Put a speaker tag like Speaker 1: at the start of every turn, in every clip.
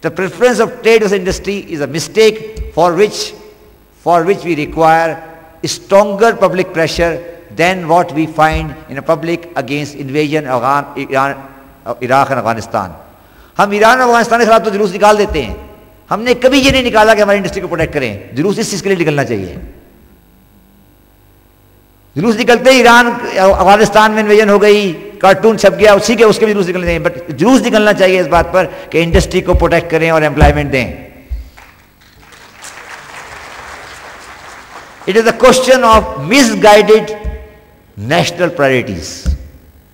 Speaker 1: the preference of trade as industry is a mistake for which we require stronger public pressure than what we find in a public against invasion of Iraq and Afghanistan. हम Iran और अफगानिस्तान के खिलाफ तो जुलूस निकाल देते हैं, हमने कभी ये नहीं निकाला कि हमारी इंडस्ट्री को प्रोटेक्ट करें। जुलूस इस चीज के लिए निकलना चाहिए। जुलूस निकलते ही ईरान अफगानिस्तान में इन्वेजन हो गई, कार्टून छप गया, उसी के उसके भी जुलूस निकलने चाहिए, बट जुलूस निकलना चाहिए इस बात पर कि इंडस्ट्री को प्रोटेक्ट करें और एम्प्लॉयमेंट दें। It is a question of misguided national priorities.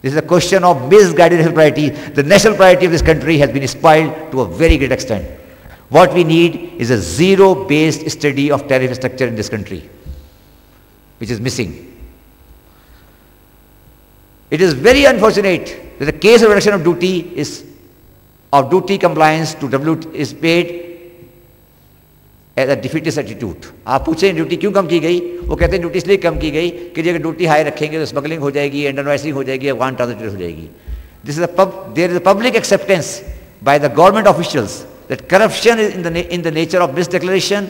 Speaker 1: This is a question of misguided national priorities. The national priority of this country has been spoiled to a very great extent. What we need is a zero-based study of tariff structure in this country, which is missing. It is very unfortunate that the case of reduction of duty compliance to WTO is paid as a defeatist attitude. आप पूछें duty क्यों कम की गई, वो कहते हैं duty इसलिए कम की गई कि अगर ड्यूटी हाई रखेंगे तो स्मगलिंग हो जाएगी, अंडरवाइसिंग हो जाएगी, अफगान ट्रांजिट हो जाएगी. There is a public acceptance by the government officials that corruption is in the nature of misdeclaration,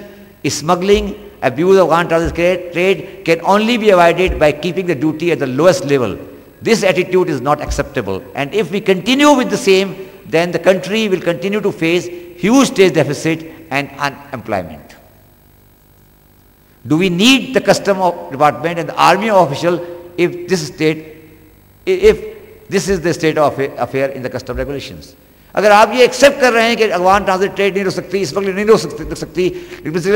Speaker 1: smuggling, abuse of Afghan transit trade can only be avoided by keeping the duty at the lowest level. This attitude is not acceptable, and if we continue with the same, then the country will continue to face huge trade deficit and unemployment. Do we need the Customs Department and the Army official if this is the state of affair in the custom regulations? अगर आप ये accept कर रहे हैं कि Afghan transit trade नहीं हो सकती, स्मगलिंग नहीं हो सकती,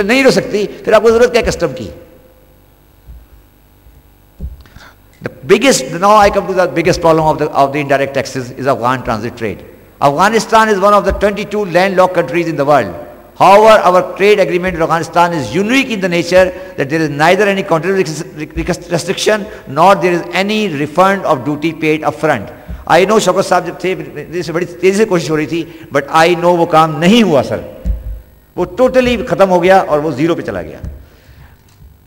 Speaker 1: नहीं हो सकती, फिर आपको जरूरत क्या है कस्टम की? The biggest, now I come to the biggest problem of the indirect taxes is Afghan transit trade. Afghanistan is one of the 22 landlocked countries in the world. However, our trade agreement with Afghanistan is unique in the nature that there is neither any quantitative restriction nor there is any refund of duty paid upfront. I know Shaukat साहब जब थे बड़ी तेजी से कोशिश हो रही थी, but I know वो काम नहीं हुआ सर, वो totally खत्म हो गया और वो zero पे चला गया.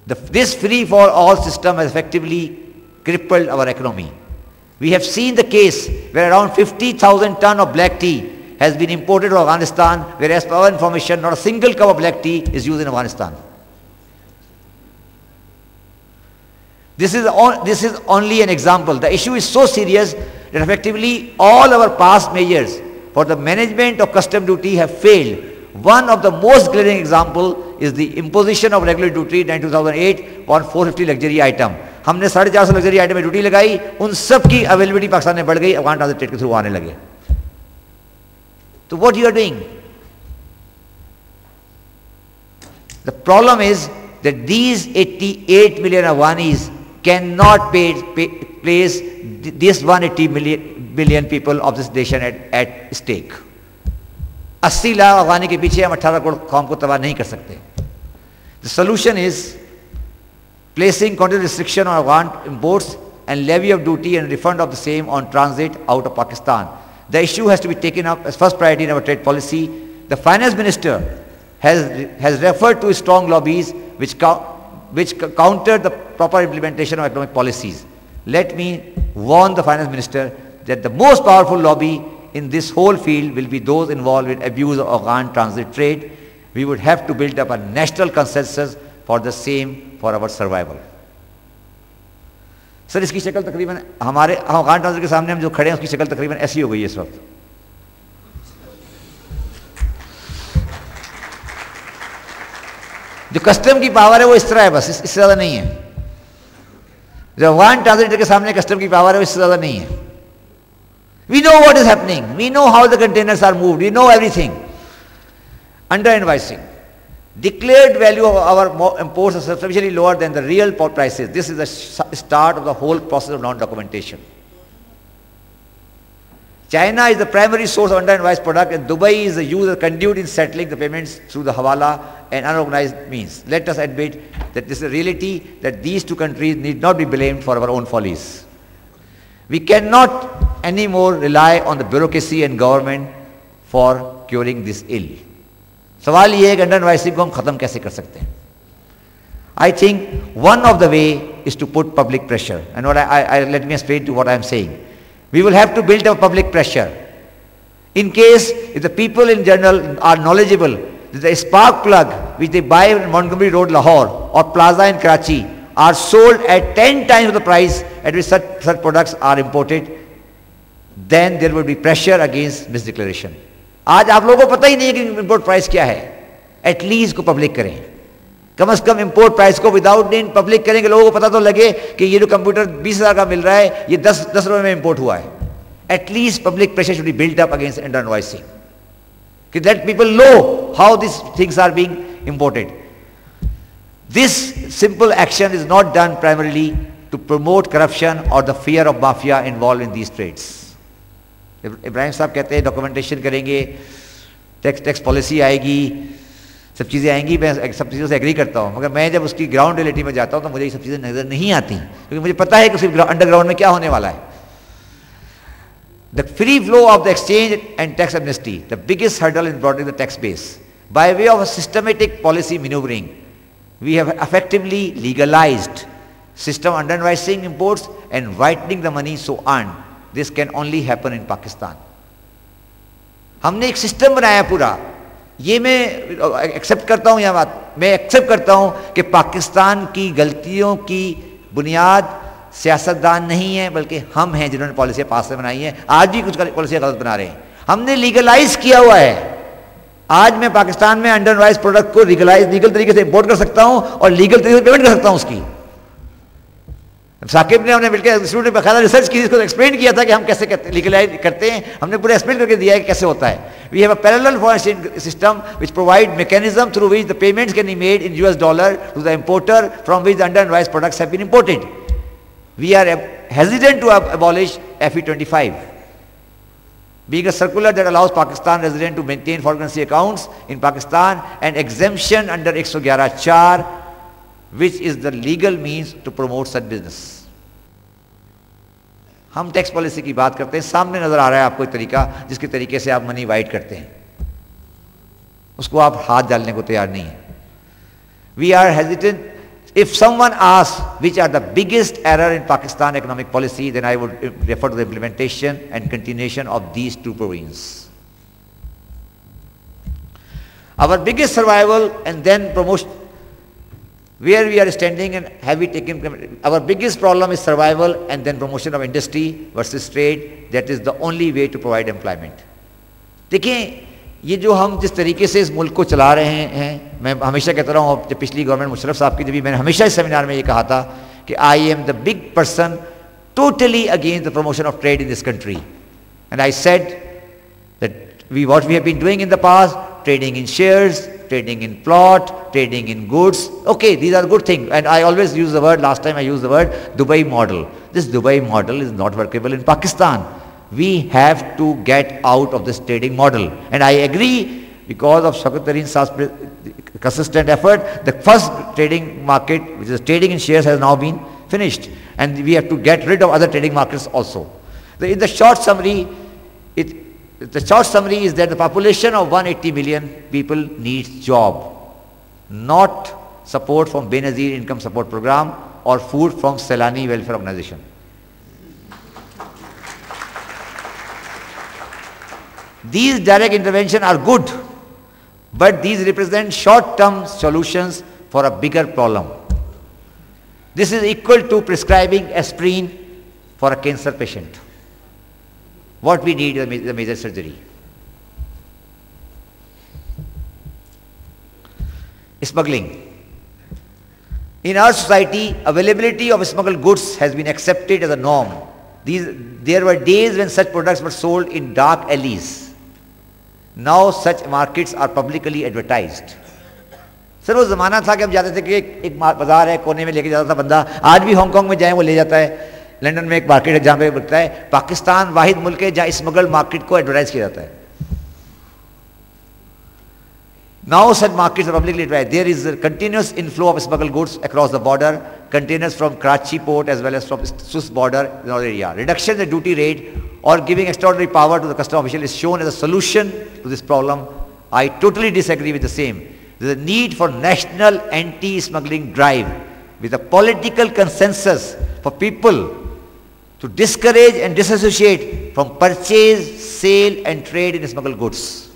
Speaker 1: This free for all system has effectively crippled our economy. We have seen the case where around 50,000 tons of black tea has been imported to Afghanistan, whereas for our information, not a single cup of black tea is used in Afghanistan. This is only an example. The issue is so serious that effectively all our past measures for the management of custom duty have failed. One of the most glaring example is the imposition of regular duty in 2008 on 450 luxury item. हमने 450 luxury item में duty लगाई, उन सब की availability Pakistan में बढ़ गई, Afghan transit trade के थ्रू आने लगे. So what you are doing? The problem is that these 88 million Afghanis cannot place this 180 million people of this nation at stake. 80 lakh अफगानी के पीछे हम 18 करोड़ कौम को तबाह नहीं कर सकते. The solution is placing quantitative restriction on Afghan imports and levy of duty and refund of the same on transit out of Pakistan. The issue has to be taken up as first priority in our trade policy. The finance minister has referred to strong lobbies which counter the proper implementation of economic policies. Let me warn the finance minister that the most powerful lobby in this whole field will be those involved with abuse of Afghan transit trade. We would have to build up a national consensus for the same for our survival. Sir इसकी शक्ल तकरीबन हमारे Afghan transit के सामने हम जो खड़े हैं उसकी शक्ल तकरीबन ऐसी हो गई है इस वक्त. जो कस्टम की पावर है वो इस तरह है, बस इससे ज्यादा नहीं है. जो अफगान ट्रांजिट के सामने कस्टम की पावर है वो इससे ज्यादा नहीं है. We know what is happening. We know how the containers are moved. We know everything. Under invoicing. Declared value of our imports are substantially lower than the real prices. This is the start of the whole process of non-documentation. China is the primary source of under-invoiced product, and Dubai is the user conduit in settling the payments through the hawala and unorganized means. Let us admit that this is a reality, that these two countries need not be blamed for our own follies. We cannot anymore rely on the bureaucracy and government for curing this ill. सवाल ये है कि under invoicing को हम खत्म कैसे कर सकते हैं? I think one of the way is to put public pressure. And let me explain to what I am saying. We will have to build up public pressure. In case if the people in general are knowledgeable, the spark plug which they buy in Montgomery Road, Lahore, or Plaza in Karachi are sold at 10 times the price at which such products are imported, then there will be pressure against misdeclaration. आज आप लोगों को पता ही नहीं है कि import price क्या है, एटलीस्ट को पब्लिक करें. कम से कम इंपोर्ट प्राइस को विदाउट नेम पब्लिक करेंगे, लोगों को पता तो लगे कि ये जो कंप्यूटर 20,000 का मिल रहा है ये 10 रुपए में इंपोर्ट हुआ है. At least public pressure should be built up against under invoicing, कि that people know how this things are being imported. This simple action is not done primarily to promote corruption or the fear of mafia involved in these trades. Ibrahim साहब कहते हैं documentation करेंगे, tax policy आएगी, सब चीज़ें आएंगी, मैं सब चीज़ों से एग्री करता हूँ, मगर मैं जब उसकी ग्राउंड रियलिटी में जाता हूँ तो मुझे ये सब चीज़ें नज़र नहीं आती, क्योंकि मुझे पता है कि उसके अंडरग्राउंड में क्या होने वाला है. The free flow of the exchange and tax amnesty, the biggest hurdle in broadening the tax base. By way of a systematic policy maneuvering, we have effectively legalized system under invoicing imports and whitening the money so earned. This can only happen in Pakistan. हमने एक system बनाया पूरा. ये मैं accept करता हूँ, यह बात मैं एक्सेप्ट करता हूँ कि पाकिस्तान की गलतियों की बुनियाद सियासतदान नहीं है, बल्कि हम हैं जिन्होंने पॉलिसियाँ पास से बनाई हैं. आज भी कुछ पॉलिसियाँ गलत बना रहे हैं. हमने लीगलाइज किया हुआ है. आज मैं पाकिस्तान में अंडर इनवॉइस प्रोडक्ट को लीगल तरीके से इंपोर्ट कर सकता हूं और लीगल तरीके से पेमेंट कर सकता हूं उसकी. साकिब ने हमने मिलकर इंस्टीट्यूट में बकायदा रिसर्च की, इसको एक्सप्लेन किया था कि हम कैसे लीगलाइज करते हैं. हमने पूरा एक्सप्लेन करके दिया है कि कैसे होता है. We have a parallel foreign system which provide mechanism through which the payments can be made in US dollar to the importer from which the under invoice products have been imported. We are hesitant to abolish FE25. Being a circular that allows Pakistan resident to maintain foreign currency accounts in Pakistan and exemption under 111(4), which is the legal means to promote such business. हम tax policy की बात करते हैं, सामने नजर आ रहा है आपको एक तरीका जिसके तरीके से आप मनी वाइट करते हैं, उसको आप हाथ डालने को तैयार नहीं है. We are hesitant. If someone asks which are the biggest error in Pakistan economic policy, then I would refer to the implementation and continuation of these two provisions. Our biggest survival and then promotion, where we are standing and have we taken, our biggest problem is survival and then promotion of industry versus trade. That is the only way to provide employment. देखिए, ये जो हम जिस तरीके से इस मुल्क को चला रहे हैं, मैं हमेशा कहता रहा हूँ, जब पिछली गवर्नमेंट मुशर्रफ साहब की, जब भी मैंने हमेशा इस सेमिनार में ये कहा था कि I am the big person totally against the promotion of trade in this country. And I said that what we have been doing in the past, trading in shares, trading in plot, trading in goods, okay, these are good things. And I always use the word, last time I used the word Dubai model. This Dubai model is not workable in Pakistan. We have to get out of this trading model. And I agree, because of Shaukat Tareen Saab's consistent effort, the first trading market, which is trading in shares, has now been finished. And we have to get rid of other trading markets also. In the short summary, the short summary is that the population of 180 million people needs job, not support from Benazir Income Support Program or food from Selani Welfare Organization. These direct interventions are good, but these represent short-term solutions for a bigger problem. This is equal to prescribing aspirin for a cancer patient. What we need is the major surgery. Smuggling. In our society, availability of smuggled goods has been accepted as a norm. There were days when such products were sold in dark alleys. Now such markets are publicly advertised. Sir वो ज़माना था कि हम जाते थे कि एक बाजार है, कोने में लेके जाता था बंदा. आज भी हांगकांग में जाए वो ले जाता है. लंदन में एक मार्केट है जहाँ पे बिकता है. पाकिस्तान वाहिद मुल्क है जहाँ स्मगल्ड मार्केट को एडवर्टाइज किया जाता है. Now such markets are publicly advertised. There is a continuous inflow of smuggled goods across the border. Containers from Karachi port as well as from Swiss border in our area. Reduction in the duty rate or giving extraordinary power to the custom official is shown as a solution to this problem. I totally disagree with the same. There is a need for national anti-smuggling drive with a political consensus for people to discourage and disassociate from purchase, sale and trade in smuggled goods.